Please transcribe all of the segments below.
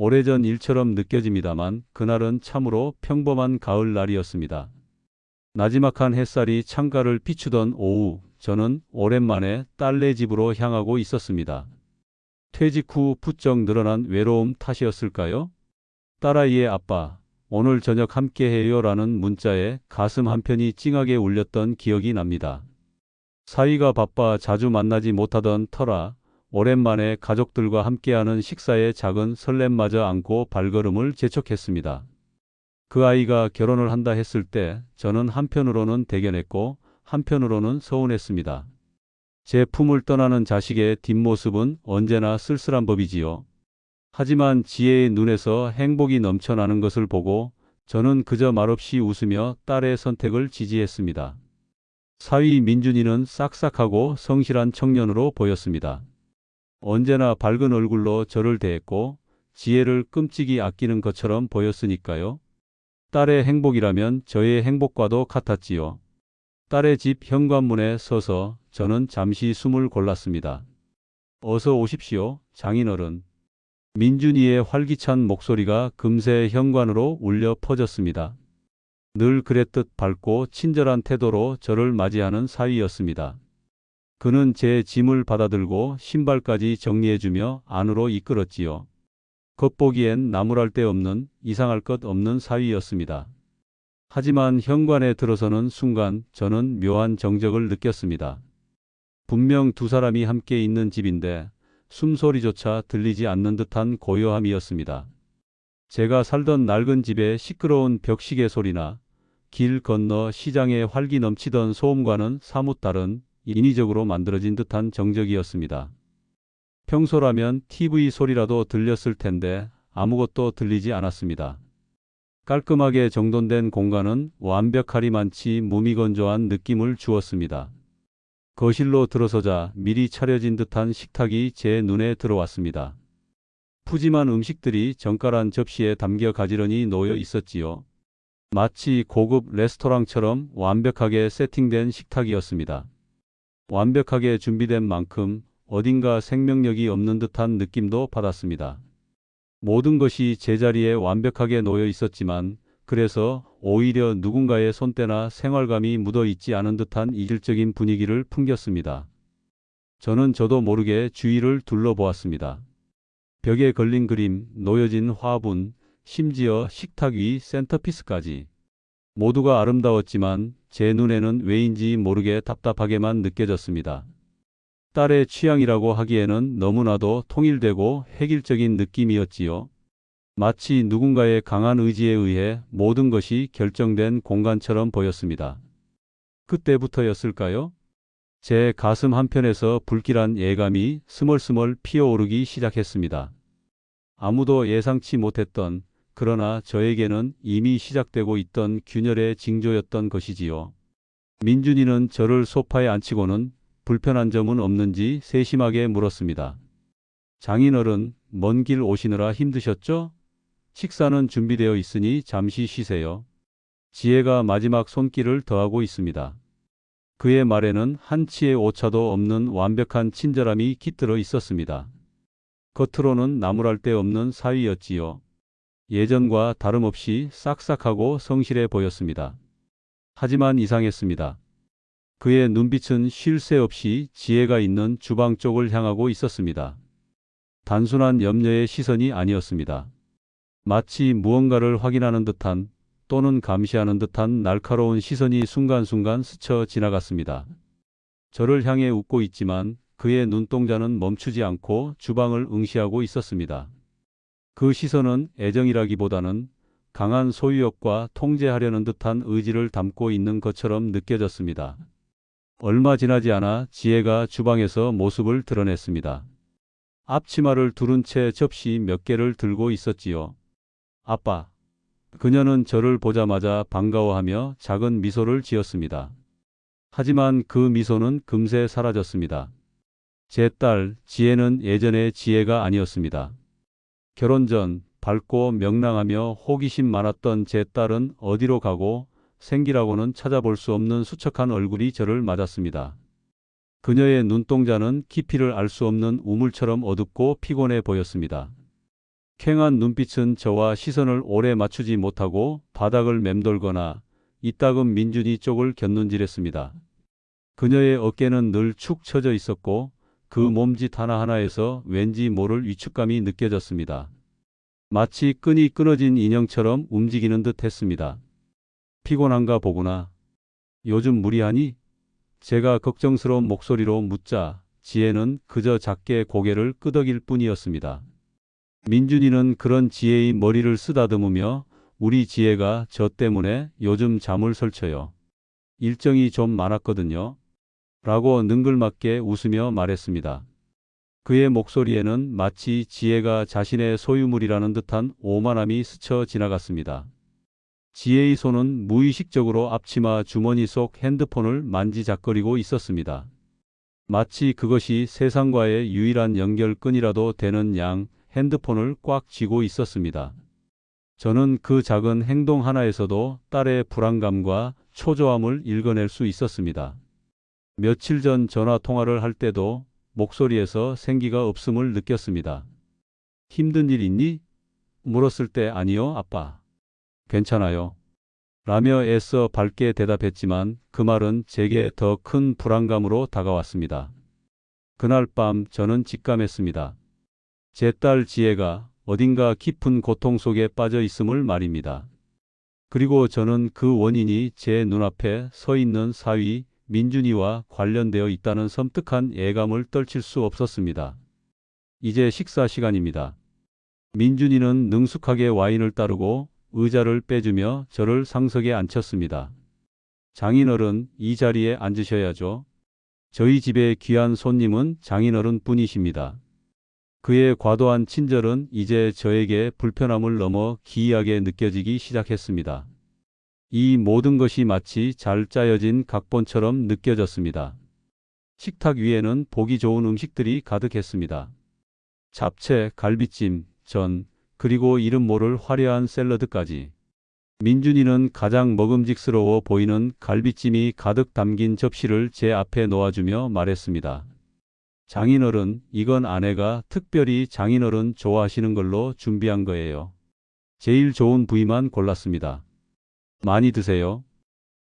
오래전 일처럼 느껴집니다만 그날은 참으로 평범한 가을 날이었습니다. 나지막한 햇살이 창가를 비추던 오후, 저는 오랜만에 딸네 집으로 향하고 있었습니다. 퇴직 후 부쩍 늘어난 외로움 탓이었을까요? 딸아이의 아빠, 오늘 저녁 함께해요 라는 문자에 가슴 한편이 찡하게 울렸던 기억이 납니다. 사위가 바빠 자주 만나지 못하던 터라 오랜만에 가족들과 함께하는 식사에 작은 설렘마저 안고 발걸음을 재촉했습니다. 그 아이가 결혼을 한다 했을 때 저는 한편으로는 대견했고 한편으로는 서운했습니다. 제 품을 떠나는 자식의 뒷모습은 언제나 쓸쓸한 법이지요. 하지만 지혜의 눈에서 행복이 넘쳐나는 것을 보고 저는 그저 말없이 웃으며 딸의 선택을 지지했습니다. 사위 민준이는 싹싹하고 성실한 청년으로 보였습니다. 언제나 밝은 얼굴로 저를 대했고 지혜를 끔찍이 아끼는 것처럼 보였으니까요. 딸의 행복이라면 저의 행복과도 같았지요. 딸의 집 현관문에 서서 저는 잠시 숨을 골랐습니다. 어서 오십시오, 장인어른. 민준이의 활기찬 목소리가 금세 현관으로 울려 퍼졌습니다. 늘 그랬듯 밝고 친절한 태도로 저를 맞이하는 사위였습니다. 그는 제 짐을 받아들고 신발까지 정리해주며 안으로 이끌었지요. 겉보기엔 나무랄 데 없는 이상할 것 없는 사위였습니다. 하지만 현관에 들어서는 순간 저는 묘한 정적을 느꼈습니다. 분명 두 사람이 함께 있는 집인데 숨소리조차 들리지 않는 듯한 고요함이었습니다. 제가 살던 낡은 집의 시끄러운 벽시계 소리나 길 건너 시장에 활기 넘치던 소음과는 사뭇 다른 인위적으로 만들어진 듯한 정적이었습니다. 평소라면 TV 소리라도 들렸을 텐데 아무것도 들리지 않았습니다. 깔끔하게 정돈된 공간은 완벽하리만치 무미건조한 느낌을 주었습니다. 거실로 들어서자 미리 차려진 듯한 식탁이 제 눈에 들어왔습니다. 푸짐한 음식들이 정갈한 접시에 담겨 가지런히 놓여 있었지요. 마치 고급 레스토랑처럼 완벽하게 세팅된 식탁이었습니다. 완벽하게 준비된 만큼 어딘가 생명력이 없는 듯한 느낌도 받았습니다. 모든 것이 제자리에 완벽하게 놓여 있었지만 그래서 오히려 누군가의 손때나 생활감이 묻어 있지 않은 듯한 이질적인 분위기를 풍겼습니다. 저는 저도 모르게 주위를 둘러보았습니다. 벽에 걸린 그림, 놓여진 화분, 심지어 식탁 위 센터피스까지. 모두가 아름다웠지만 제 눈에는 왜인지 모르게 답답하게만 느껴졌습니다. 딸의 취향이라고 하기에는 너무나도 통일되고 획일적인 느낌이었지요. 마치 누군가의 강한 의지에 의해 모든 것이 결정된 공간처럼 보였습니다. 그때부터였을까요? 제 가슴 한편에서 불길한 예감이 스멀스멀 피어오르기 시작했습니다. 아무도 예상치 못했던, 그러나 저에게는 이미 시작되고 있던 균열의 징조였던 것이지요. 민준이는 저를 소파에 앉히고는 불편한 점은 없는지 세심하게 물었습니다. 장인어른, 먼 길 오시느라 힘드셨죠? 식사는 준비되어 있으니 잠시 쉬세요. 지혜가 마지막 손길을 더하고 있습니다. 그의 말에는 한치의 오차도 없는 완벽한 친절함이 깃들어 있었습니다. 겉으로는 나무랄 데 없는 사위였지요. 예전과 다름없이 싹싹하고 성실해 보였습니다. 하지만 이상했습니다. 그의 눈빛은 쉴 새 없이 지혜가 있는 주방 쪽을 향하고 있었습니다. 단순한 염려의 시선이 아니었습니다. 마치 무언가를 확인하는 듯한 또는 감시하는 듯한 날카로운 시선이 순간순간 스쳐 지나갔습니다. 저를 향해 웃고 있지만 그의 눈동자는 멈추지 않고 주방을 응시하고 있었습니다. 그 시선은 애정이라기보다는 강한 소유욕과 통제하려는 듯한 의지를 담고 있는 것처럼 느껴졌습니다. 얼마 지나지 않아 지혜가 주방에서 모습을 드러냈습니다. 앞치마를 두른 채 접시 몇 개를 들고 있었지요. 아빠. 그녀는 저를 보자마자 반가워하며 작은 미소를 지었습니다. 하지만 그 미소는 금세 사라졌습니다. 제 딸 지혜는 예전의 지혜가 아니었습니다. 결혼 전 밝고 명랑하며 호기심 많았던 제 딸은 어디로 가고 생기라고는 찾아볼 수 없는 수척한 얼굴이 저를 맞았습니다. 그녀의 눈동자는 깊이를 알 수 없는 우물처럼 어둡고 피곤해 보였습니다. 캥한 눈빛은 저와 시선을 오래 맞추지 못하고 바닥을 맴돌거나 이따금 민준이 쪽을 곁눈질했습니다. 그녀의 어깨는 늘 축 처져 있었고 그 몸짓 하나하나에서 왠지 모를 위축감이 느껴졌습니다. 마치 끈이 끊어진 인형처럼 움직이는 듯 했습니다. 피곤한가 보구나. 요즘 무리하니? 제가 걱정스러운 목소리로 묻자 지혜는 그저 작게 고개를 끄덕일 뿐이었습니다. 민준이는 그런 지혜의 머리를 쓰다듬으며 우리 지혜가 저 때문에 요즘 잠을 설쳐요. 일정이 좀 많았거든요. 라고 능글맞게 웃으며 말했습니다. 그의 목소리에는 마치 지혜가 자신의 소유물이라는 듯한 오만함이 스쳐 지나갔습니다. 지혜의 손은 무의식적으로 앞치마 주머니 속 핸드폰을 만지작거리고 있었습니다. 마치 그것이 세상과의 유일한 연결끈이라도 되는 양 핸드폰을 꽉 쥐고 있었습니다. 저는 그 작은 행동 하나에서도 딸의 불안감과 초조함을 읽어낼 수 있었습니다. 며칠 전 전화 통화를 할 때도 목소리에서 생기가 없음을 느꼈습니다. 힘든 일 있니? 물었을 때 아니요, 아빠. 괜찮아요. 라며 애써 밝게 대답했지만 그 말은 제게 더 큰 불안감으로 다가왔습니다. 그날 밤 저는 직감했습니다. 제 딸 지혜가 어딘가 깊은 고통 속에 빠져 있음을 말입니다. 그리고 저는 그 원인이 제 눈앞에 서 있는 사위 민준이와 관련되어 있다는 섬뜩한 예감을 떨칠 수 없었습니다. 이제 식사 시간입니다. 민준이는 능숙하게 와인을 따르고 의자를 빼주며 저를 상석에 앉혔습니다. 장인어른, 이 자리에 앉으셔야죠. 저희 집의 귀한 손님은 장인어른 뿐이십니다. 그의 과도한 친절은 이제 저에게 불편함을 넘어 기이하게 느껴지기 시작했습니다. 이 모든 것이 마치 잘 짜여진 각본처럼 느껴졌습니다. 식탁 위에는 보기 좋은 음식들이 가득했습니다. 잡채, 갈비찜, 전, 그리고 이름 모를 화려한 샐러드까지. 민준이는 가장 먹음직스러워 보이는 갈비찜이 가득 담긴 접시를 제 앞에 놓아주며 말했습니다. 장인어른, 이건 아내가 특별히 장인어른 좋아하시는 걸로 준비한 거예요. 제일 좋은 부위만 골랐습니다. 많이 드세요.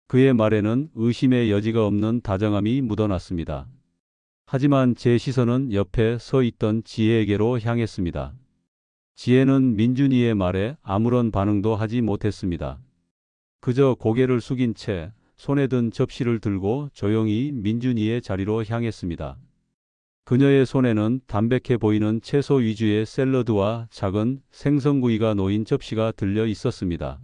그의 말에는 의심의 여지가 없는 다정함이 묻어났습니다. 하지만 제 시선은 옆에 서 있던 지혜에게로 향했습니다. 지혜는 민준이의 말에 아무런 반응도 하지 못했습니다. 그저 고개를 숙인 채 손에 든 접시를 들고 조용히 민준이의 자리로 향했습니다. 그녀의 손에는 담백해 보이는 채소 위주의 샐러드와 작은 생선구이가 놓인 접시가 들려 있었습니다.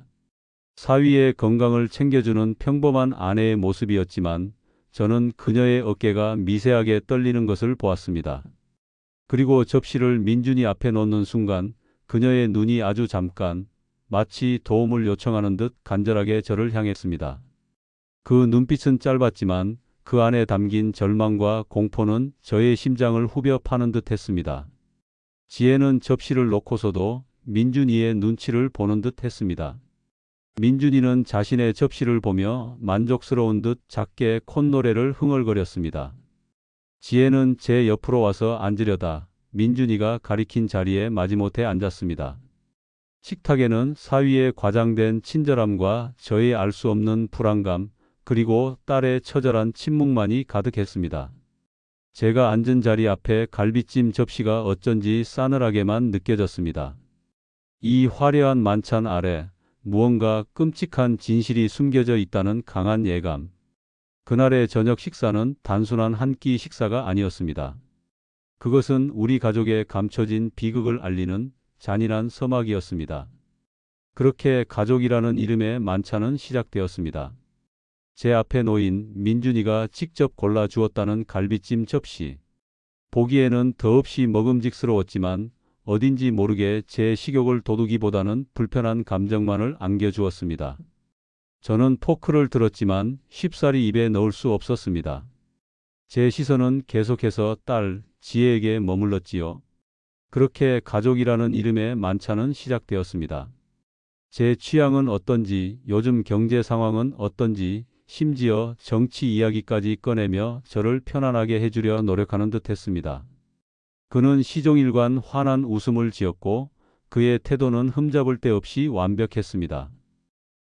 사위의 건강을 챙겨주는 평범한 아내의 모습이었지만 저는 그녀의 어깨가 미세하게 떨리는 것을 보았습니다. 그리고 접시를 민준이 앞에 놓는 순간 그녀의 눈이 아주 잠깐 마치 도움을 요청하는 듯 간절하게 저를 향했습니다. 그 눈빛은 짧았지만 그 안에 담긴 절망과 공포는 저의 심장을 후벼 파는 듯 했습니다. 지혜는 접시를 놓고서도 민준이의 눈치를 보는 듯 했습니다. 민준이는 자신의 접시를 보며 만족스러운 듯 작게 콧노래를 흥얼거렸습니다. 지혜는 제 옆으로 와서 앉으려다 민준이가 가리킨 자리에 마지못해 앉았습니다. 식탁에는 사위의 과장된 친절함과 저의 알 수 없는 불안감, 그리고 딸의 처절한 침묵만이 가득했습니다. 제가 앉은 자리 앞에 갈비찜 접시가 어쩐지 싸늘하게만 느껴졌습니다. 이 화려한 만찬 아래 무언가 끔찍한 진실이 숨겨져 있다는 강한 예감. 그날의 저녁 식사는 단순한 한 끼 식사가 아니었습니다. 그것은 우리 가족의 감춰진 비극을 알리는 잔인한 서막이었습니다. 그렇게 가족이라는 이름의 만찬은 시작되었습니다. 제 앞에 놓인 민준이가 직접 골라 주었다는 갈비찜 접시. 보기에는 더없이 먹음직스러웠지만 어딘지 모르게 제 식욕을 돋우기보다는 불편한 감정만을 안겨주었습니다. 저는 포크를 들었지만 쉽사리 입에 넣을 수 없었습니다. 제 시선은 계속해서 딸 지혜에게 머물렀지요. 그렇게 가족이라는 이름의 만찬은 시작되었습니다. 제 취향은 어떤지, 요즘 경제 상황은 어떤지, 심지어 정치 이야기까지 꺼내며 저를 편안하게 해주려 노력하는 듯 했습니다. 그는 시종일관 환한 웃음을 지었고 그의 태도는 흠잡을 데 없이 완벽했습니다.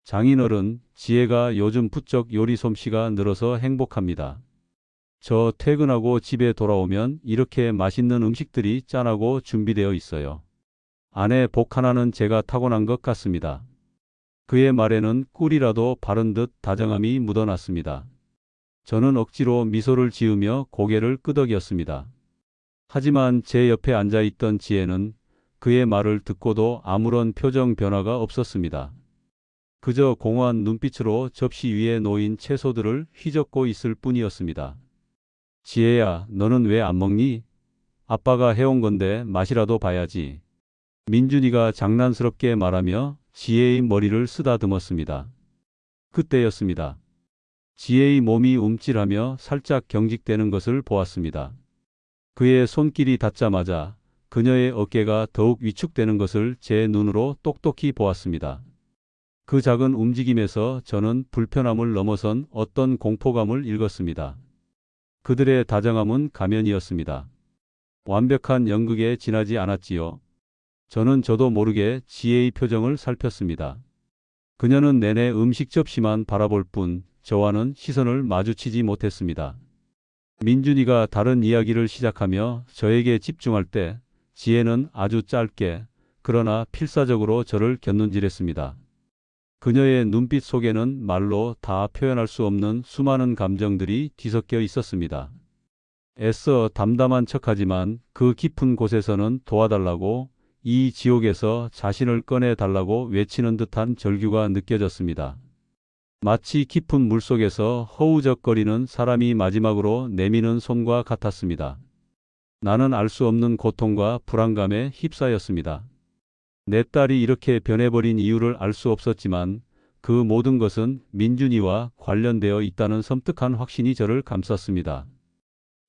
장인어른, 지혜가 요즘 부쩍 요리 솜씨가 늘어서 행복합니다. 저 퇴근하고 집에 돌아오면 이렇게 맛있는 음식들이 짠하고 준비되어 있어요. 안에 복 하나는 제가 타고난 것 같습니다. 그의 말에는 꿀이라도 바른 듯 다정함이 묻어났습니다. 저는 억지로 미소를 지으며 고개를 끄덕였습니다. 하지만 제 옆에 앉아 있던 지혜는 그의 말을 듣고도 아무런 표정 변화가 없었습니다. 그저 공허한 눈빛으로 접시 위에 놓인 채소들을 휘젓고 있을 뿐이었습니다. 지혜야, 너는 왜 안 먹니? 아빠가 해온 건데 맛이라도 봐야지. 민준이가 장난스럽게 말하며 지혜의 머리를 쓰다듬었습니다. 그때였습니다. 지혜의 몸이 움찔하며 살짝 경직되는 것을 보았습니다. 그의 손길이 닿자마자 그녀의 어깨가 더욱 위축되는 것을 제 눈으로 똑똑히 보았습니다. 그 작은 움직임에서 저는 불편함을 넘어선 어떤 공포감을 읽었습니다. 그들의 다정함은 가면이었습니다. 완벽한 연극에 지나지 않았지요. 저도 모르게 지혜의 표정을 살폈습니다. 그녀는 내내 음식 접시만 바라볼 뿐 저와는 시선을 마주치지 못했습니다. 민준이가 다른 이야기를 시작하며 저에게 집중할 때 지혜는 아주 짧게 그러나 필사적으로 저를 곁눈질했습니다. 그녀의 눈빛 속에는 말로 다 표현할 수 없는 수많은 감정들이 뒤섞여 있었습니다. 애써 담담한 척하지만 그 깊은 곳에서는 도와달라고, 이 지옥에서 자신을 꺼내달라고 외치는 듯한 절규가 느껴졌습니다. 마치 깊은 물속에서 허우적거리는 사람이 마지막으로 내미는 손과 같았습니다. 나는 알 수 없는 고통과 불안감에 휩싸였습니다. 내 딸이 이렇게 변해버린 이유를 알 수 없었지만 그 모든 것은 민준이와 관련되어 있다는 섬뜩한 확신이 저를 감쌌습니다.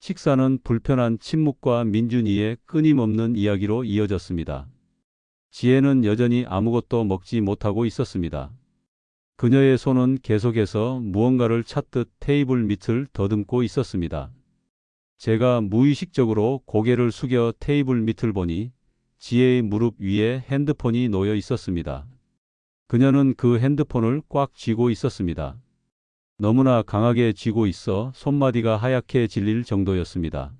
식사는 불편한 침묵과 민준이의 끊임없는 이야기로 이어졌습니다. 지혜는 여전히 아무것도 먹지 못하고 있었습니다. 그녀의 손은 계속해서 무언가를 찾듯 테이블 밑을 더듬고 있었습니다. 제가 무의식적으로 고개를 숙여 테이블 밑을 보니 지혜의 무릎 위에 핸드폰이 놓여 있었습니다. 그녀는 그 핸드폰을 꽉 쥐고 있었습니다. 너무나 강하게 쥐고 있어 손마디가 하얗게 질릴 정도였습니다.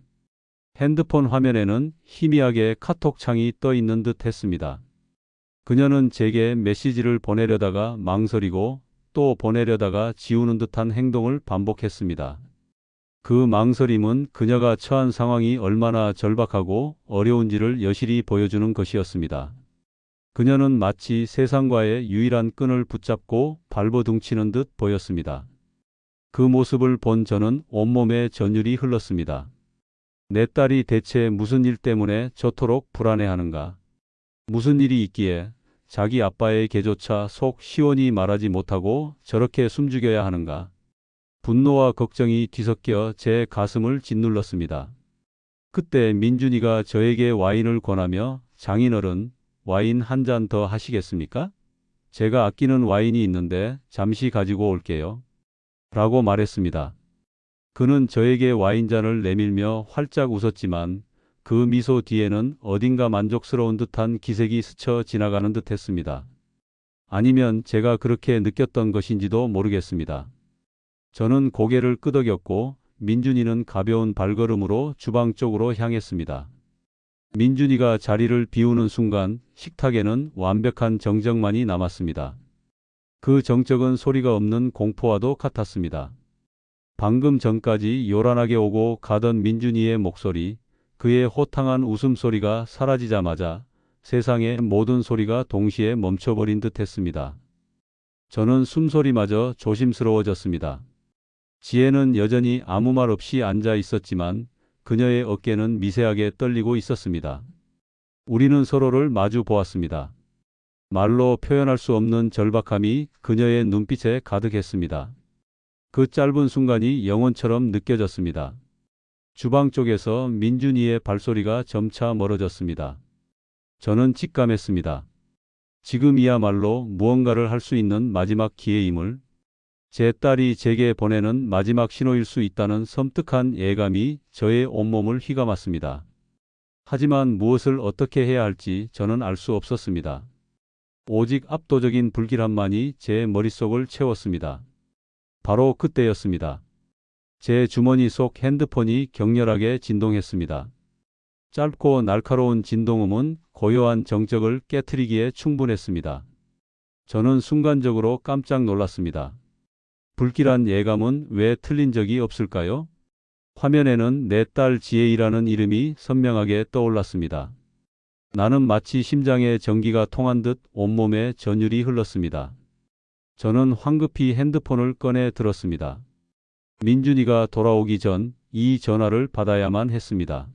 핸드폰 화면에는 희미하게 카톡 창이 떠 있는 듯 했습니다. 그녀는 제게 메시지를 보내려다가 망설이고 또 보내려다가 지우는 듯한 행동을 반복했습니다. 그 망설임은 그녀가 처한 상황이 얼마나 절박하고 어려운지를 여실히 보여주는 것이었습니다. 그녀는 마치 세상과의 유일한 끈을 붙잡고 발버둥치는 듯 보였습니다. 그 모습을 본 저는 온몸에 전율이 흘렀습니다. 내 딸이 대체 무슨 일 때문에 저토록 불안해하는가? 무슨 일이 있기에 자기 아빠에게조차 속 시원히 말하지 못하고 저렇게 숨죽여야 하는가? 분노와 걱정이 뒤섞여 제 가슴을 짓눌렀습니다. 그때 민준이가 저에게 와인을 권하며 장인어른, 와인 한 잔 더 하시겠습니까? 제가 아끼는 와인이 있는데 잠시 가지고 올게요. 라고 말했습니다. 그는 저에게 와인잔을 내밀며 활짝 웃었지만 그 미소 뒤에는 어딘가 만족스러운 듯한 기색이 스쳐 지나가는 듯 했습니다. 아니면 제가 그렇게 느꼈던 것인지도 모르겠습니다. 저는 고개를 끄덕였고 민준이는 가벼운 발걸음으로 주방 쪽으로 향했습니다. 민준이가 자리를 비우는 순간 식탁에는 완벽한 정적만이 남았습니다. 그 정적은 소리가 없는 공포와도 같았습니다. 방금 전까지 요란하게 오고 가던 민준이의 목소리, 그의 호탕한 웃음소리가 사라지자마자 세상의 모든 소리가 동시에 멈춰버린 듯 했습니다. 저는 숨소리마저 조심스러워졌습니다. 지혜는 여전히 아무 말 없이 앉아 있었지만 그녀의 어깨는 미세하게 떨리고 있었습니다. 우리는 서로를 마주 보았습니다. 말로 표현할 수 없는 절박함이 그녀의 눈빛에 가득했습니다. 그 짧은 순간이 영원처럼 느껴졌습니다. 주방 쪽에서 민준이의 발소리가 점차 멀어졌습니다. 저는 직감했습니다. 지금이야말로 무언가를 할 수 있는 마지막 기회임을, 제 딸이 제게 보내는 마지막 신호일 수 있다는 섬뜩한 예감이 저의 온몸을 휘감았습니다. 하지만 무엇을 어떻게 해야 할지 저는 알 수 없었습니다. 오직 압도적인 불길함만이 제 머릿속을 채웠습니다. 바로 그때였습니다. 제 주머니 속 핸드폰이 격렬하게 진동했습니다. 짧고 날카로운 진동음은 고요한 정적을 깨트리기에 충분했습니다. 저는 순간적으로 깜짝 놀랐습니다. 불길한 예감은 왜 틀린 적이 없을까요? 화면에는 내 딸 지혜이라는 이름이 선명하게 떠올랐습니다. 나는 마치 심장에 전기가 통한 듯 온몸에 전율이 흘렀습니다. 저는 황급히 핸드폰을 꺼내 들었습니다. 민준이가 돌아오기 전 이 전화를 받아야만 했습니다.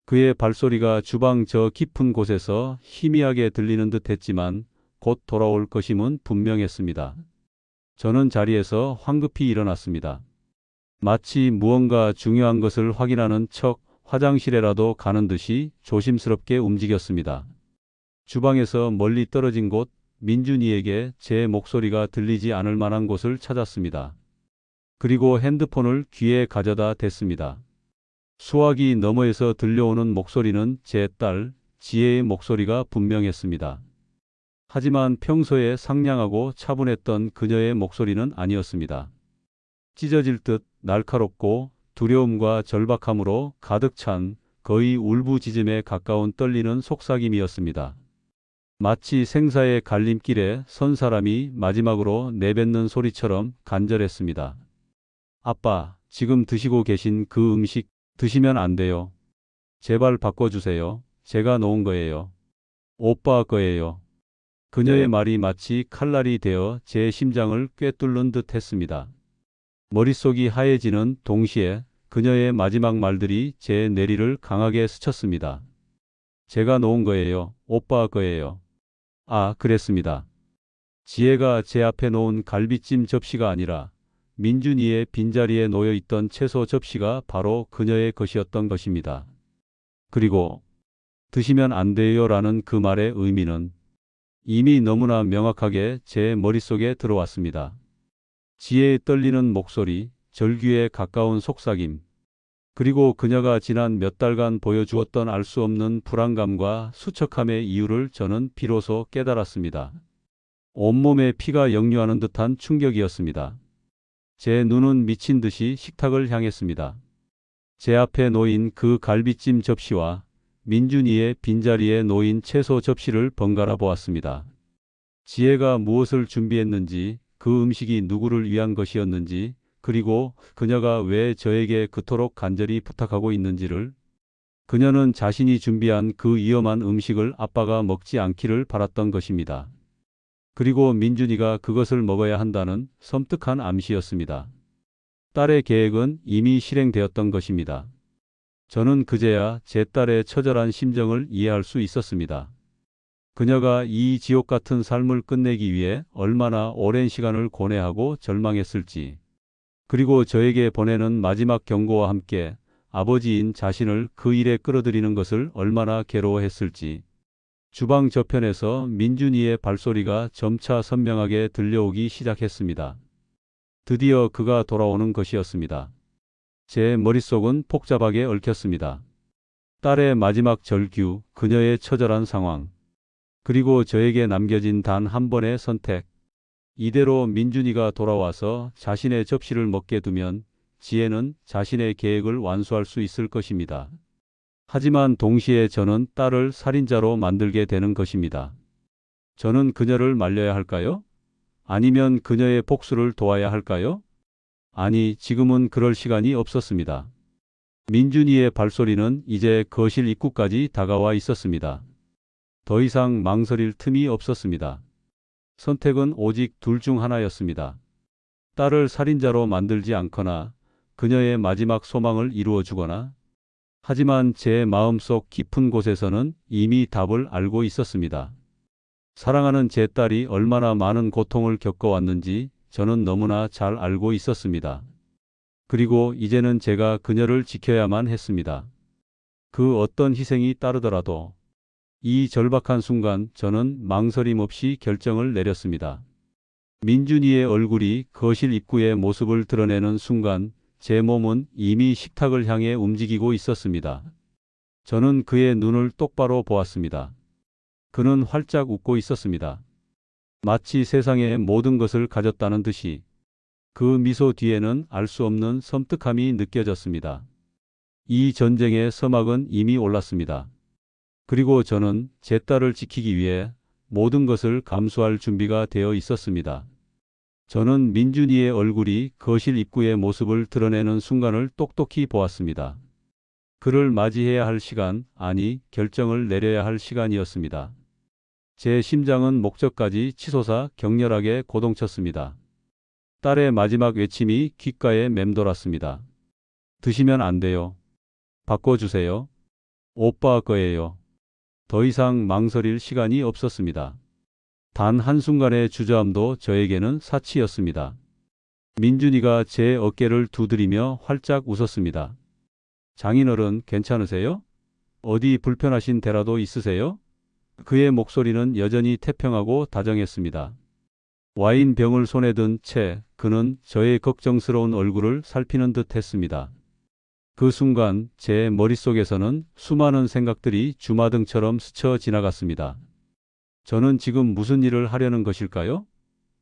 그의 발소리가 주방 저 깊은 곳에서 희미하게 들리는 듯 했지만 곧 돌아올 것임은 분명했습니다. 저는 자리에서 황급히 일어났습니다. 마치 무언가 중요한 것을 확인하는 척 화장실에라도 가는 듯이 조심스럽게 움직였습니다. 주방에서 멀리 떨어진 곳, 민준이에게 제 목소리가 들리지 않을 만한 곳을 찾았습니다. 그리고 핸드폰을 귀에 가져다 댔습니다. 수화기 너머에서 들려오는 목소리는 제 딸, 지혜의 목소리가 분명했습니다. 하지만 평소에 상냥하고 차분했던 그녀의 목소리는 아니었습니다. 찢어질 듯 날카롭고 두려움과 절박함으로 가득 찬 거의 울부짖음에 가까운 떨리는 속삭임이었습니다. 마치 생사의 갈림길에 선 사람이 마지막으로 내뱉는 소리처럼 간절했습니다. 아빠, 지금 드시고 계신 그 음식 드시면 안 돼요. 제발 바꿔주세요. 제가 놓은 거예요. 오빠 거예요. 그녀의 말이 마치 칼날이 되어 제 심장을 꿰뚫는 듯 했습니다. 머릿속이 하얘지는 동시에 그녀의 마지막 말들이 제 내리를 강하게 스쳤습니다. 제가 놓은 거예요. 오빠 거예요. 아, 그랬습니다. 지혜가 제 앞에 놓은 갈비찜 접시가 아니라 민준이의 빈자리에 놓여 있던 채소 접시가 바로 그녀의 것이었던 것입니다. 그리고 드시면 안 돼요라는 그 말의 의미는 이미 너무나 명확하게 제 머릿속에 들어왔습니다. 지혜의 떨리는 목소리, 절규에 가까운 속삭임, 그리고 그녀가 지난 몇 달간 보여주었던 알 수 없는 불안감과 수척함의 이유를 저는 비로소 깨달았습니다. 온몸에 피가 역류하는 듯한 충격이었습니다. 제 눈은 미친 듯이 식탁을 향했습니다. 제 앞에 놓인 그 갈비찜 접시와 민준이의 빈자리에 놓인 채소 접시를 번갈아 보았습니다. 지혜가 무엇을 준비했는지, 그 음식이 누구를 위한 것이었는지, 그리고 그녀가 왜 저에게 그토록 간절히 부탁하고 있는지를. 그녀는 자신이 준비한 그 위험한 음식을 아빠가 먹지 않기를 바랐던 것입니다. 그리고 민준이가 그것을 먹어야 한다는 섬뜩한 암시였습니다. 딸의 계획은 이미 실행되었던 것입니다. 저는 그제야 제 딸의 처절한 심정을 이해할 수 있었습니다. 그녀가 이 지옥 같은 삶을 끝내기 위해 얼마나 오랜 시간을 고뇌하고 절망했을지, 그리고 저에게 보내는 마지막 경고와 함께 아버지인 자신을 그 일에 끌어들이는 것을 얼마나 괴로워했을지. 주방 저편에서 민준이의 발소리가 점차 선명하게 들려오기 시작했습니다. 드디어 그가 돌아오는 것이었습니다. 제 머릿속은 복잡하게 얽혔습니다. 딸의 마지막 절규, 그녀의 처절한 상황, 그리고 저에게 남겨진 단 한 번의 선택. 이대로 민준이가 돌아와서 자신의 접시를 먹게 두면 지혜는 자신의 계획을 완수할 수 있을 것입니다. 하지만 동시에 저는 딸을 살인자로 만들게 되는 것입니다. 저는 그녀를 말려야 할까요? 아니면 그녀의 복수를 도와야 할까요? 아니, 지금은 그럴 시간이 없었습니다. 민준이의 발소리는 이제 거실 입구까지 다가와 있었습니다. 더 이상 망설일 틈이 없었습니다. 선택은 오직 둘 중 하나였습니다. 딸을 살인자로 만들지 않거나 그녀의 마지막 소망을 이루어 주거나. 하지만 제 마음속 깊은 곳에서는 이미 답을 알고 있었습니다. 사랑하는 제 딸이 얼마나 많은 고통을 겪어왔는지 저는 너무나 잘 알고 있었습니다. 그리고 이제는 제가 그녀를 지켜야만 했습니다. 그 어떤 희생이 따르더라도. 이 절박한 순간 저는 망설임 없이 결정을 내렸습니다. 민준이의 얼굴이 거실 입구의 모습을 드러내는 순간 제 몸은 이미 식탁을 향해 움직이고 있었습니다. 저는 그의 눈을 똑바로 보았습니다. 그는 활짝 웃고 있었습니다. 마치 세상의 모든 것을 가졌다는 듯이. 그 미소 뒤에는 알 수 없는 섬뜩함이 느껴졌습니다. 이 전쟁의 서막은 이미 올랐습니다. 그리고 저는 제 딸을 지키기 위해 모든 것을 감수할 준비가 되어 있었습니다. 저는 민준이의 얼굴이 거실 입구의 모습을 드러내는 순간을 똑똑히 보았습니다. 그를 맞이해야 할 시간, 아니 결정을 내려야 할 시간이었습니다. 제 심장은 목젖까지 치솟아 격렬하게 고동쳤습니다. 딸의 마지막 외침이 귓가에 맴돌았습니다. 드시면 안 돼요. 바꿔주세요. 오빠 거예요. 더 이상 망설일 시간이 없었습니다. 단 한순간의 주저함도 저에게는 사치였습니다. 민준이가 제 어깨를 두드리며 활짝 웃었습니다. 장인어른 괜찮으세요? 어디 불편하신 데라도 있으세요? 그의 목소리는 여전히 태평하고 다정했습니다. 와인 병을 손에 든 채 그는 저의 걱정스러운 얼굴을 살피는 듯 했습니다. 그 순간 제 머릿속에서는 수많은 생각들이 주마등처럼 스쳐 지나갔습니다. 저는 지금 무슨 일을 하려는 것일까요?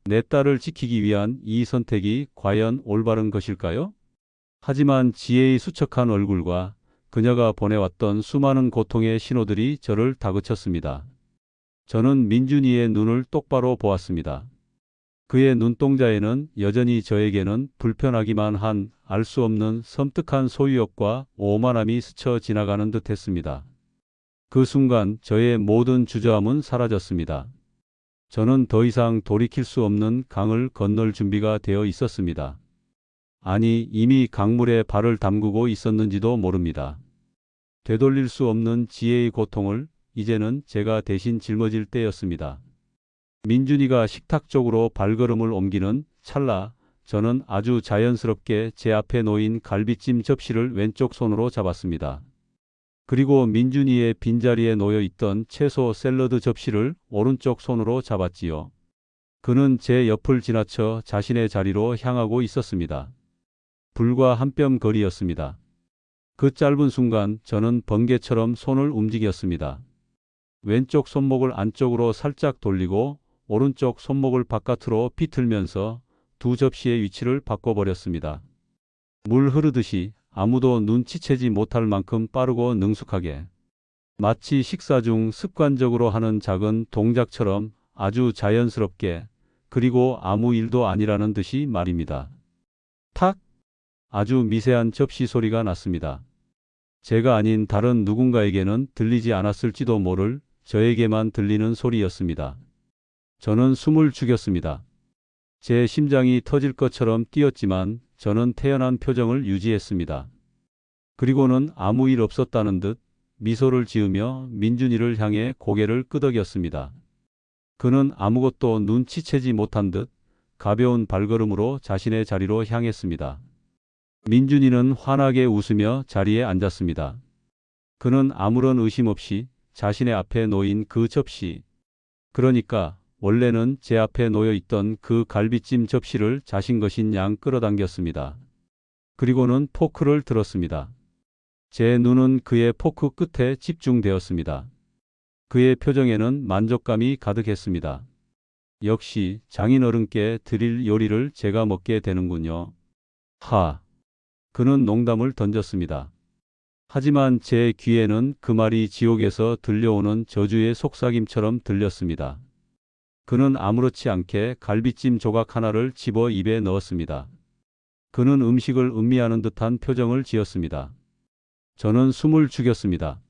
내 딸을 지키기 위한 이 선택이 과연 올바른 것일까요? 하지만 지혜의 수척한 얼굴과 그녀가 보내왔던 수많은 고통의 신호들이 저를 다그쳤습니다. 저는 민준이의 눈을 똑바로 보았습니다. 그의 눈동자에는 여전히 저에게는 불편하기만 한 알 수 없는 섬뜩한 소유욕과 오만함이 스쳐 지나가는 듯 했습니다. 그 순간 저의 모든 주저함은 사라졌습니다. 저는 더 이상 돌이킬 수 없는 강을 건널 준비가 되어 있었습니다. 아니, 이미 강물에 발을 담그고 있었는지도 모릅니다. 되돌릴 수 없는 지혜의 고통을 이제는 제가 대신 짊어질 때였습니다. 민준이가 식탁 쪽으로 발걸음을 옮기는 찰나 저는 아주 자연스럽게 제 앞에 놓인 갈비찜 접시를 왼쪽 손으로 잡았습니다. 그리고 민준이의 빈자리에 놓여 있던 채소 샐러드 접시를 오른쪽 손으로 잡았지요. 그는 제 옆을 지나쳐 자신의 자리로 향하고 있었습니다. 불과 한 뼘 거리였습니다. 그 짧은 순간 저는 번개처럼 손을 움직였습니다. 왼쪽 손목을 안쪽으로 살짝 돌리고 오른쪽 손목을 바깥으로 비틀면서 두 접시의 위치를 바꿔버렸습니다. 물 흐르듯이 아무도 눈치채지 못할 만큼 빠르고 능숙하게. 마치 식사 중 습관적으로 하는 작은 동작처럼 아주 자연스럽게, 그리고 아무 일도 아니라는 듯이 말입니다. 탁! 아주 미세한 접시 소리가 났습니다. 제가 아닌 다른 누군가에게는 들리지 않았을지도 모를 저에게만 들리는 소리였습니다. 저는 숨을 죽였습니다. 제 심장이 터질 것처럼 뛰었지만 저는 태연한 표정을 유지했습니다. 그리고는 아무 일 없었다는 듯 미소를 지으며 민준이를 향해 고개를 끄덕였습니다. 그는 아무것도 눈치채지 못한 듯 가벼운 발걸음으로 자신의 자리로 향했습니다. 민준이는 환하게 웃으며 자리에 앉았습니다. 그는 아무런 의심 없이 자신의 앞에 놓인 그 접시, 그러니까 원래는 제 앞에 놓여 있던 그 갈비찜 접시를 자신 것인 양 끌어당겼습니다. 그리고는 포크를 들었습니다. 제 눈은 그의 포크 끝에 집중되었습니다. 그의 표정에는 만족감이 가득했습니다. 역시 장인어른께 드릴 요리를 제가 먹게 되는군요. 하. 그는 농담을 던졌습니다. 하지만 제 귀에는 그 말이 지옥에서 들려오는 저주의 속삭임처럼 들렸습니다. 그는 아무렇지 않게 갈비찜 조각 하나를 집어 입에 넣었습니다. 그는 음식을 음미하는 듯한 표정을 지었습니다. 저는 숨을 죽였습니다.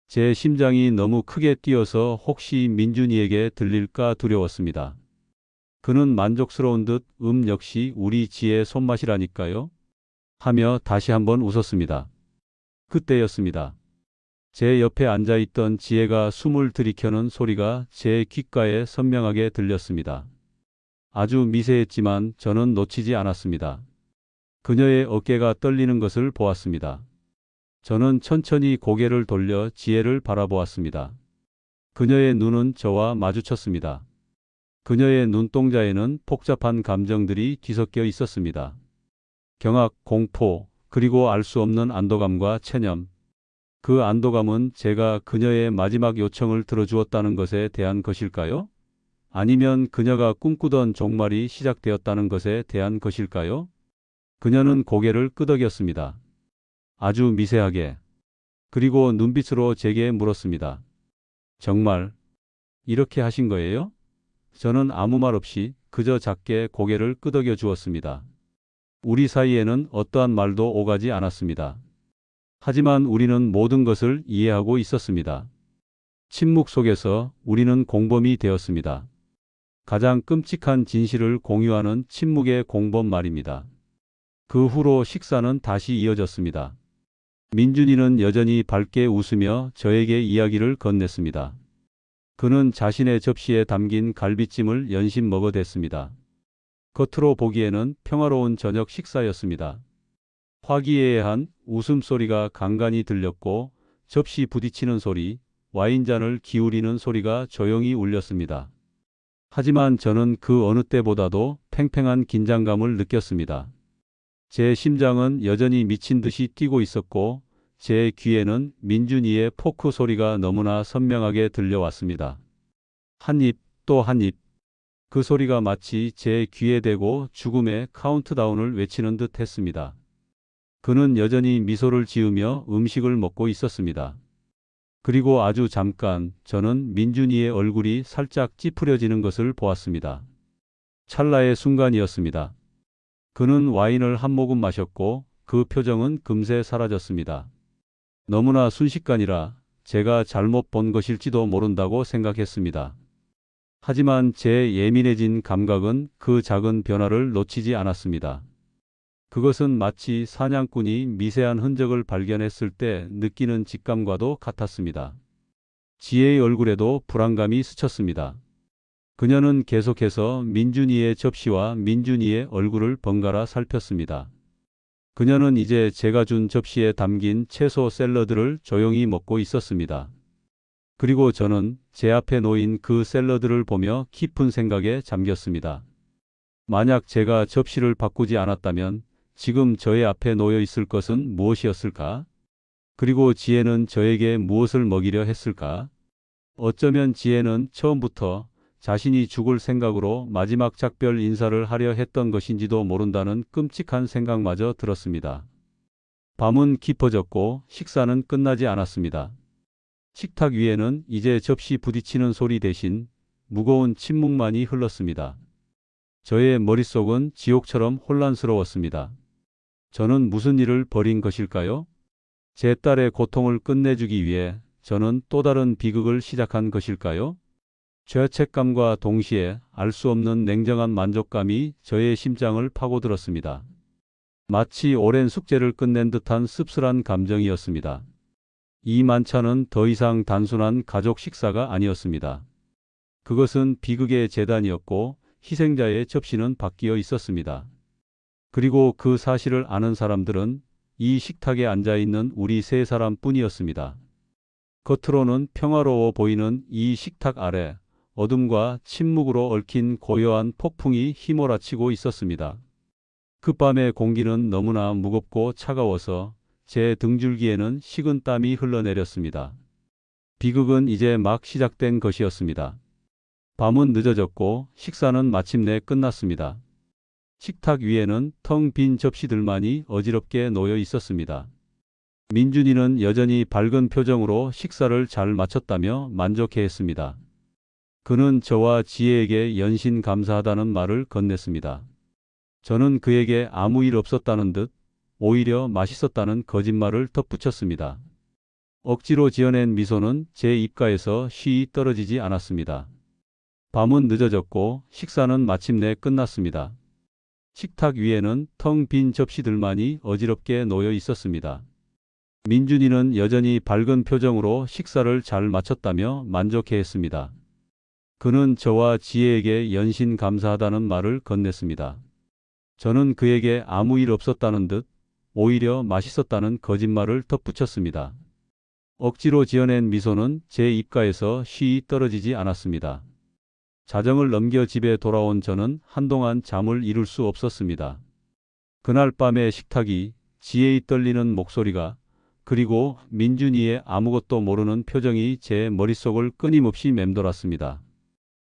제 심장이 너무 크게 뛰어서 혹시 민준이에게 들릴까 두려웠습니다. 그는 만족스러운 듯 역시 우리 지혜의 손맛이라니까요? 하며 다시 한번 웃었습니다. 그때였습니다. 제 옆에 앉아있던 지혜가 숨을 들이켜는 소리가 제 귓가에 선명하게 들렸습니다. 아주 미세했지만 저는 놓치지 않았습니다. 그녀의 어깨가 떨리는 것을 보았습니다. 저는 천천히 고개를 돌려 지혜를 바라보았습니다. 그녀의 눈은 저와 마주쳤습니다. 그녀의 눈동자에는 복잡한 감정들이 뒤섞여 있었습니다. 경악, 공포, 그리고 알 수 없는 안도감과 체념. 그 안도감은 제가 그녀의 마지막 요청을 들어주었다는 것에 대한 것일까요? 아니면 그녀가 꿈꾸던 종말이 시작되었다는 것에 대한 것일까요? 그녀는 고개를 끄덕였습니다. 아주 미세하게. 그리고 눈빛으로 제게 물었습니다. 정말 이렇게 하신 거예요? 저는 아무 말 없이 그저 작게 고개를 끄덕여 주었습니다. 우리 사이에는 어떠한 말도 오가지 않았습니다. 하지만 우리는 모든 것을 이해하고 있었습니다. 침묵 속에서 우리는 공범이 되었습니다. 가장 끔찍한 진실을 공유하는 침묵의 공범 말입니다. 그 후로 식사는 다시 이어졌습니다. 민준이는 여전히 밝게 웃으며 저에게 이야기를 건넸습니다. 그는 자신의 접시에 담긴 갈비찜을 연신 먹어댔습니다. 겉으로 보기에는 평화로운 저녁 식사였습니다. 화기애애한 웃음소리가 간간히 들렸고 접시 부딪히는 소리, 와인잔을 기울이는 소리가 조용히 울렸습니다. 하지만 저는 그 어느 때보다도 팽팽한 긴장감을 느꼈습니다. 제 심장은 여전히 미친 듯이 뛰고 있었고 제 귀에는 민준이의 포크 소리가 너무나 선명하게 들려왔습니다. 한 입, 또 한 입. 그 소리가 마치 제 귀에 대고 죽음의 카운트다운을 외치는 듯 했습니다. 그는 여전히 미소를 지으며 음식을 먹고 있었습니다. 그리고 아주 잠깐 저는 민준이의 얼굴이 살짝 찌푸려지는 것을 보았습니다. 찰나의 순간이었습니다. 그는 와인을 한 모금 마셨고 그 표정은 금세 사라졌습니다. 너무나 순식간이라 제가 잘못 본 것일지도 모른다고 생각했습니다. 하지만 제 예민해진 감각은 그 작은 변화를 놓치지 않았습니다. 그것은 마치 사냥꾼이 미세한 흔적을 발견했을 때 느끼는 직감과도 같았습니다. 지혜의 얼굴에도 불안감이 스쳤습니다. 그녀는 계속해서 민준이의 접시와 민준이의 얼굴을 번갈아 살폈습니다. 그녀는 이제 제가 준 접시에 담긴 채소 샐러드를 조용히 먹고 있었습니다. 그리고 저는 제 앞에 놓인 그 샐러드를 보며 깊은 생각에 잠겼습니다. 만약 제가 접시를 바꾸지 않았다면 지금 저의 앞에 놓여 있을 것은 무엇이었을까? 그리고 지혜는 저에게 무엇을 먹이려 했을까? 어쩌면 지혜는 처음부터 자신이 죽을 생각으로 마지막 작별 인사를 하려 했던 것인지도 모른다는 끔찍한 생각마저 들었습니다. 밤은 깊어졌고 식사는 끝나지 않았습니다. 식탁 위에는 이제 접시 부딪히는 소리 대신 무거운 침묵만이 흘렀습니다. 저의 머릿속은 지옥처럼 혼란스러웠습니다. 저는 무슨 일을 벌인 것일까요? 제 딸의 고통을 끝내주기 위해 저는 또 다른 비극을 시작한 것일까요? 죄책감과 동시에 알 수 없는 냉정한 만족감이 저의 심장을 파고들었습니다. 마치 오랜 숙제를 끝낸 듯한 씁쓸한 감정이었습니다. 이 만찬은 더 이상 단순한 가족 식사가 아니었습니다. 그것은 비극의 재단이었고 희생자의 접시는 바뀌어 있었습니다. 그리고 그 사실을 아는 사람들은 이 식탁에 앉아있는 우리 세 사람뿐이었습니다. 겉으로는 평화로워 보이는 이 식탁 아래 어둠과 침묵으로 얽힌 고요한 폭풍이 휘몰아치고 있었습니다. 그 밤의 공기는 너무나 무겁고 차가워서 제 등줄기에는 식은 땀이 흘러내렸습니다. 비극은 이제 막 시작된 것이었습니다. 밤은 늦어졌고 식사는 마침내 끝났습니다. 식탁 위에는 텅 빈 접시들만이 어지럽게 놓여 있었습니다. 민준이는 여전히 밝은 표정으로 식사를 잘 마쳤다며 만족해했습니다. 그는 저와 지혜에게 연신 감사하다는 말을 건넸습니다. 저는 그에게 아무 일 없었다는 듯 오히려 맛있었다는 거짓말을 덧붙였습니다. 억지로 지어낸 미소는 제 입가에서 쉬이 떨어지지 않았습니다. 밤은 늦어졌고 식사는 마침내 끝났습니다. 식탁 위에는 텅 빈 접시들만이 어지럽게 놓여 있었습니다. 민준이는 여전히 밝은 표정으로 식사를 잘 마쳤다며 만족해했습니다. 그는 저와 지혜에게 연신 감사하다는 말을 건넸습니다. 저는 그에게 아무 일 없었다는 듯 오히려 맛있었다는 거짓말을 덧붙였습니다. 억지로 지어낸 미소는 제 입가에서 쉬이 떨어지지 않았습니다. 자정을 넘겨 집에 돌아온 저는 한동안 잠을 이룰 수 없었습니다. 그날 밤의 식탁이 지혜의 떨리는 목소리가 그리고 민준이의 아무것도 모르는 표정이 제 머릿속을 끊임없이 맴돌았습니다.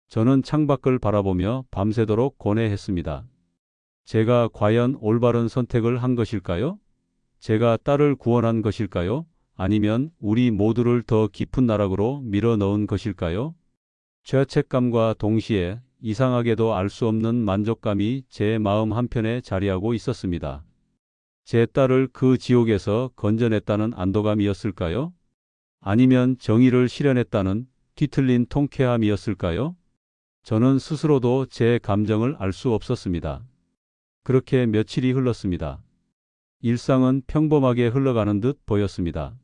저는 창밖을 바라보며 밤새도록 고뇌했습니다. 제가 과연 올바른 선택을 한 것일까요? 제가 딸을 구원한 것일까요? 아니면 우리 모두를 더 깊은 나락으로 밀어넣은 것일까요? 죄책감과 동시에 이상하게도 알 수 없는 만족감이 제 마음 한편에 자리하고 있었습니다. 제 딸을 그 지옥에서 건져냈다는 안도감이었을까요? 아니면 정의를 실현했다는 뒤틀린 통쾌함이었을까요? 저는 스스로도 제 감정을 알 수 없었습니다. 그렇게 며칠이 흘렀습니다. 일상은 평범하게 흘러가는 듯 보였습니다.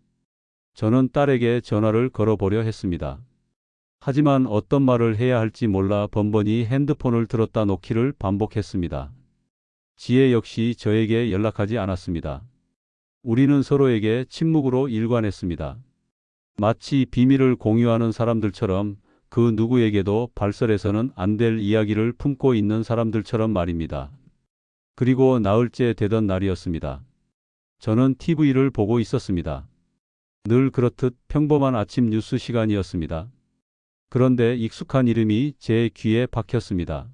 저는 딸에게 전화를 걸어보려 했습니다. 하지만 어떤 말을 해야 할지 몰라 번번이 핸드폰을 들었다 놓기를 반복했습니다. 지혜 역시 저에게 연락하지 않았습니다. 우리는 서로에게 침묵으로 일관했습니다. 마치 비밀을 공유하는 사람들처럼, 그 누구에게도 발설해서는 안 될 이야기를 품고 있는 사람들처럼 말입니다. 그리고 나흘째 되던 날이었습니다. 저는 TV를 보고 있었습니다. 늘 그렇듯 평범한 아침 뉴스 시간이었습니다. 그런데 익숙한 이름이 제 귀에 박혔습니다.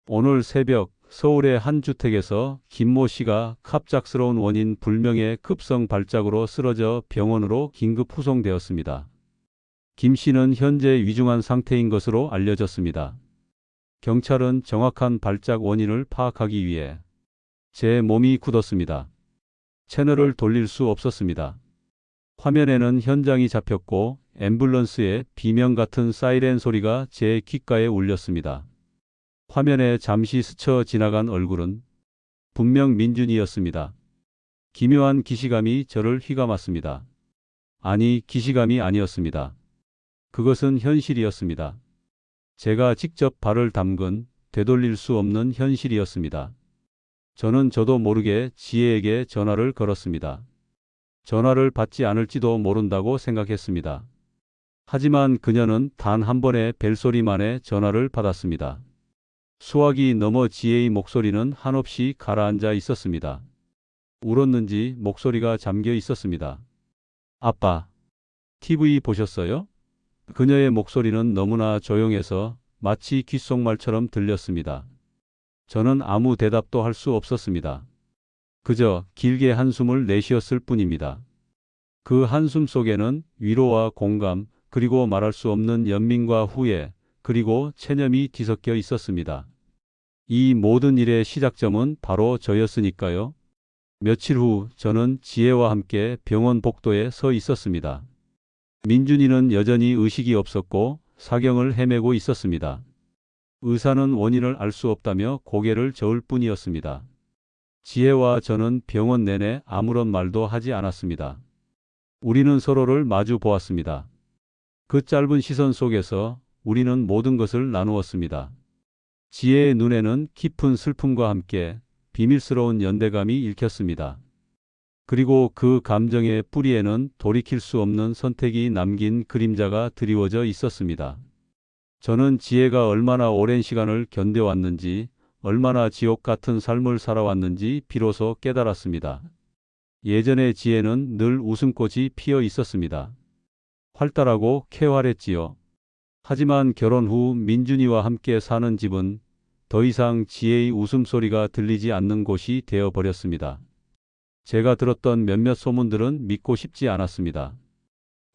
오늘 새벽 서울의 한 주택에서 김모 씨가 갑작스러운 원인 불명의 급성 발작으로 쓰러져 병원으로 긴급 후송되었습니다. 김 씨는 현재 위중한 상태인 것으로 알려졌습니다. 경찰은 정확한 발작 원인을 파악하기 위해 제 몸이 굳었습니다. 채널을 돌릴 수 없었습니다. 화면에는 현장이 잡혔고 앰뷸런스의 비명 같은 사이렌 소리가 제 귓가에 울렸습니다. 화면에 잠시 스쳐 지나간 얼굴은 분명 민준이었습니다. 기묘한 기시감이 저를 휘감았습니다. 아니, 기시감이 아니었습니다. 그것은 현실이었습니다. 제가 직접 발을 담근 되돌릴 수 없는 현실이었습니다. 저는 저도 모르게 지혜에게 전화를 걸었습니다. 전화를 받지 않을지도 모른다고 생각했습니다. 하지만 그녀는 단 한 번의 벨소리만에 전화를 받았습니다. 수화기 너머 지혜의 목소리는 한없이 가라앉아 있었습니다. 울었는지 목소리가 잠겨 있었습니다. 아빠, TV 보셨어요? 그녀의 목소리는 너무나 조용해서 마치 귓속말처럼 들렸습니다. 저는 아무 대답도 할 수 없었습니다. 그저 길게 한숨을 내쉬었을 뿐입니다. 그 한숨 속에는 위로와 공감, 그리고 말할 수 없는 연민과 후회, 그리고 체념이 뒤섞여 있었습니다. 이 모든 일의 시작점은 바로 저였으니까요. 며칠 후 저는 지혜와 함께 병원 복도에 서 있었습니다. 민준이는 여전히 의식이 없었고 사경을 헤매고 있었습니다. 의사는 원인을 알 수 없다며 고개를 저을 뿐이었습니다. 지혜와 저는 병원 내내 아무런 말도 하지 않았습니다. 우리는 서로를 마주 보았습니다. 그 짧은 시선 속에서 우리는 모든 것을 나누었습니다. 지혜의 눈에는 깊은 슬픔과 함께 비밀스러운 연대감이 읽혔습니다. 그리고 그 감정의 뿌리에는 돌이킬 수 없는 선택이 남긴 그림자가 드리워져 있었습니다. 저는 지혜가 얼마나 오랜 시간을 견뎌왔는지, 얼마나 지옥 같은 삶을 살아왔는지 비로소 깨달았습니다. 예전의 지혜는 늘 웃음꽃이 피어 있었습니다. 활달하고 쾌활했지요. 하지만 결혼 후 민준이와 함께 사는 집은 더 이상 지혜의 웃음소리가 들리지 않는 곳이 되어버렸습니다. 제가 들었던 몇몇 소문들은 믿고 싶지 않았습니다.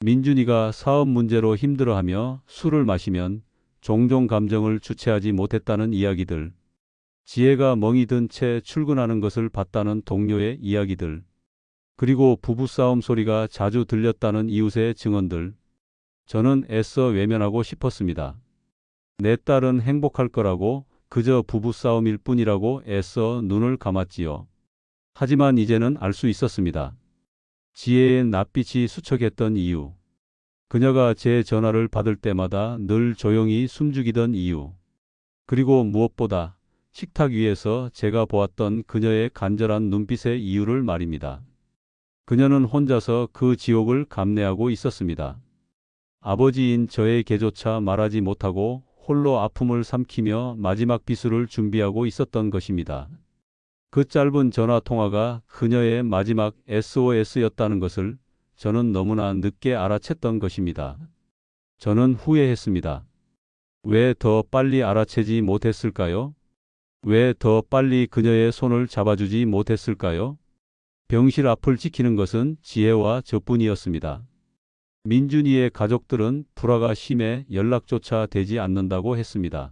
민준이가 사업 문제로 힘들어하며 술을 마시면 종종 감정을 주체하지 못했다는 이야기들, 지혜가 멍이 든 채 출근하는 것을 봤다는 동료의 이야기들, 그리고 부부싸움 소리가 자주 들렸다는 이웃의 증언들. 저는 애써 외면하고 싶었습니다. 내 딸은 행복할 거라고, 그저 부부싸움일 뿐이라고 애써 눈을 감았지요. 하지만 이제는 알 수 있었습니다. 지혜의 낯빛이 수척했던 이유, 그녀가 제 전화를 받을 때마다 늘 조용히 숨죽이던 이유, 그리고 무엇보다 식탁 위에서 제가 보았던 그녀의 간절한 눈빛의 이유를 말입니다. 그녀는 혼자서 그 지옥을 감내하고 있었습니다. 아버지인 저에게조차 말하지 못하고 홀로 아픔을 삼키며 마지막 비수를 준비하고 있었던 것입니다. 그 짧은 전화 통화가 그녀의 마지막 SOS였다는 것을 저는 너무나 늦게 알아챘던 것입니다. 저는 후회했습니다. 왜 더 빨리 알아채지 못했을까요? 왜 더 빨리 그녀의 손을 잡아주지 못했을까요? 병실 앞을 지키는 것은 지혜와 저뿐이었습니다. 민준이의 가족들은 불화가 심해 연락조차 되지 않는다고 했습니다.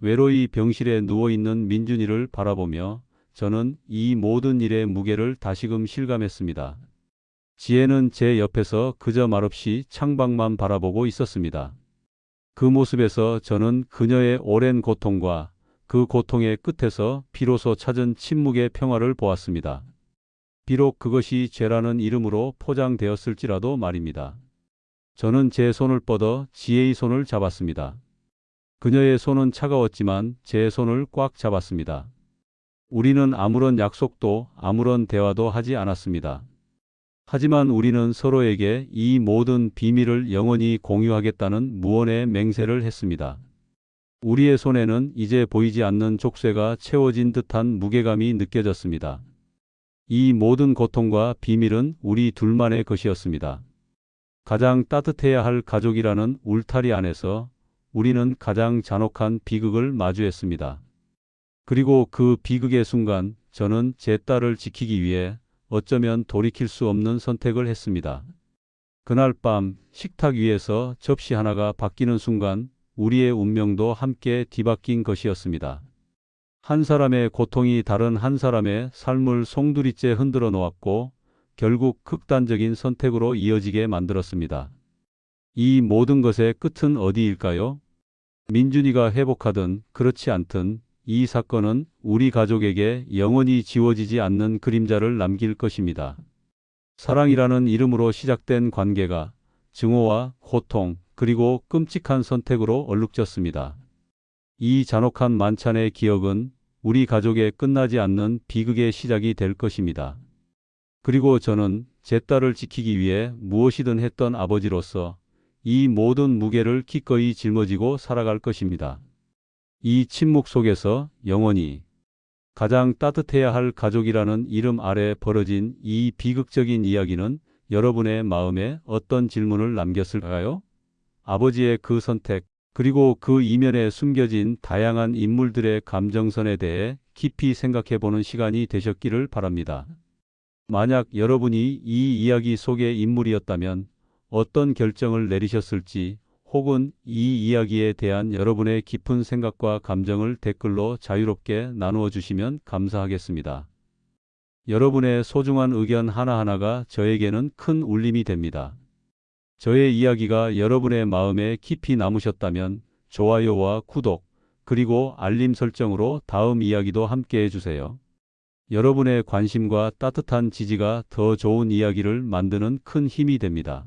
외로이 병실에 누워있는 민준이를 바라보며 저는 이 모든 일의 무게를 다시금 실감했습니다. 지혜는 제 옆에서 그저 말없이 창밖만 바라보고 있었습니다. 그 모습에서 저는 그녀의 오랜 고통과 그 고통의 끝에서 비로소 찾은 침묵의 평화를 보았습니다. 비록 그것이 죄라는 이름으로 포장되었을지라도 말입니다. 저는 제 손을 뻗어 지혜의 손을 잡았습니다. 그녀의 손은 차가웠지만 제 손을 꽉 잡았습니다. 우리는 아무런 약속도 아무런 대화도 하지 않았습니다. 하지만 우리는 서로에게 이 모든 비밀을 영원히 공유하겠다는 무언의 맹세를 했습니다. 우리의 손에는 이제 보이지 않는 족쇄가 채워진 듯한 무게감이 느껴졌습니다. 이 모든 고통과 비밀은 우리 둘만의 것이었습니다. 가장 따뜻해야 할 가족이라는 울타리 안에서 우리는 가장 잔혹한 비극을 마주했습니다. 그리고 그 비극의 순간 저는 제 딸을 지키기 위해 어쩌면 돌이킬 수 없는 선택을 했습니다. 그날 밤 식탁 위에서 접시 하나가 바뀌는 순간 우리의 운명도 함께 뒤바뀐 것이었습니다. 한 사람의 고통이 다른 한 사람의 삶을 송두리째 흔들어 놓았고 결국 극단적인 선택으로 이어지게 만들었습니다. 이 모든 것의 끝은 어디일까요? 민준이가 회복하든 그렇지 않든 이 사건은 우리 가족에게 영원히 지워지지 않는 그림자를 남길 것입니다. 사랑이라는 이름으로 시작된 관계가 증오와 고통 그리고 끔찍한 선택으로 얼룩졌습니다. 이 잔혹한 만찬의 기억은 우리 가족의 끝나지 않는 비극의 시작이 될 것입니다. 그리고 저는 제 딸을 지키기 위해 무엇이든 했던 아버지로서 이 모든 무게를 기꺼이 짊어지고 살아갈 것입니다. 이 침묵 속에서 영원히 가장 따뜻해야 할 가족이라는 이름 아래 벌어진 이 비극적인 이야기는 여러분의 마음에 어떤 질문을 남겼을까요? 아버지의 그 선택, 그리고 그 이면에 숨겨진 다양한 인물들의 감정선에 대해 깊이 생각해보는 시간이 되셨기를 바랍니다. 만약 여러분이 이 이야기 속의 인물이었다면 어떤 결정을 내리셨을지 혹은 이 이야기에 대한 여러분의 깊은 생각과 감정을 댓글로 자유롭게 나누어 주시면 감사하겠습니다. 여러분의 소중한 의견 하나하나가 저에게는 큰 울림이 됩니다. 저의 이야기가 여러분의 마음에 깊이 남으셨다면 좋아요와 구독, 그리고 알림 설정으로 다음 이야기도 함께 해주세요. 여러분의 관심과 따뜻한 지지가 더 좋은 이야기를 만드는 큰 힘이 됩니다.